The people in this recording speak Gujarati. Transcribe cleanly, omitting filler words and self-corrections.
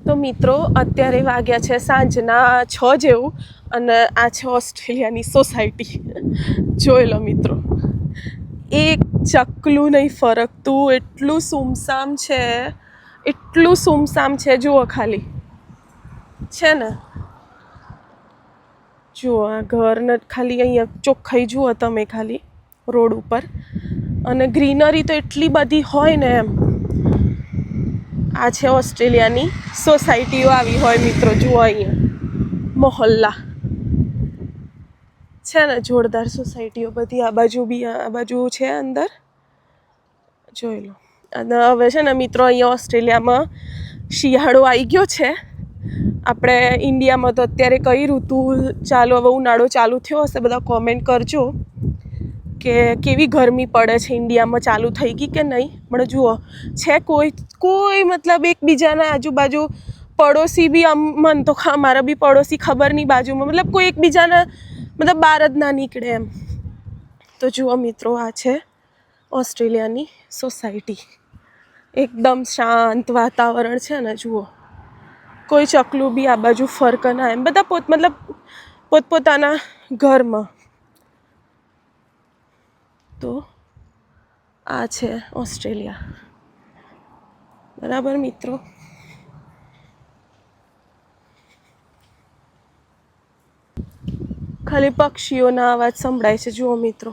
તો મિત્રો અત્યારે વાગ્યા છે સાંજના 6 જેવું અને આ છે ઓસ્ટ્રેલિયાની સોસાયટી. જોઈ લો મિત્રો, એક ચકલું નહીં ફરકતું, એટલું સુમસામ છે, એટલું સુમસામ છે. જુઓ ખાલી છે ને, જુઓ આ ઘરને ખાલી અહીંયા ચોખ્ખાઈ જુઓ તમે ખાલી રોડ ઉપર, અને ગ્રીનરી તો એટલી બધી હોય ને એમ. આ છે ઓસ્ટ્રેલિયાની સોસાયટીઓ આવી હોય મિત્રો. જુઓ અહીંયા મોહલ્લા છે ને, જોરદાર સોસાયટીઓ બધી. આ બાજુ બી, આ બાજુ છે અંદર, જોઈ લો. અને હવે છે ને મિત્રો, અહીંયા ઓસ્ટ્રેલિયામાં શિયાળો આવી ગયો છે. આપણે ઇન્ડિયામાં તો અત્યારે કઈ ઋતુ ચાલુ, હવે ઉનાળો ચાલુ થયો હશે. બધા કોમેન્ટ કરજો કે કેવી ગરમી પડે છે ઇન્ડિયામાં, ચાલુ થઈ ગઈ કે નહીં. પણ જુઓ છે કોઈ મતલબ એકબીજાના આજુબાજુ પડોશી બી, મન તો મારા બી પડોશી ખબર નહીં બાજુમાં, મતલબ કોઈ એકબીજાના મતલબ બહાર જ ના નીકળે એમ. તો જુઓ મિત્રો, આ છે ઓસ્ટ્રેલિયાની સોસાયટી. એકદમ શાંત વાતાવરણ છે ને. જુઓ કોઈ ચકલું બી આ બાજુ ફરક ના એમ, બધા મતલબ પોતપોતાના ઘરમાં. તો આ છે ઓસ્ટ્રેલિયા, બરાબર મિત્રો. ખાલી પક્ષીઓના અવાજ સંભળાય છે. જુઓ મિત્રો.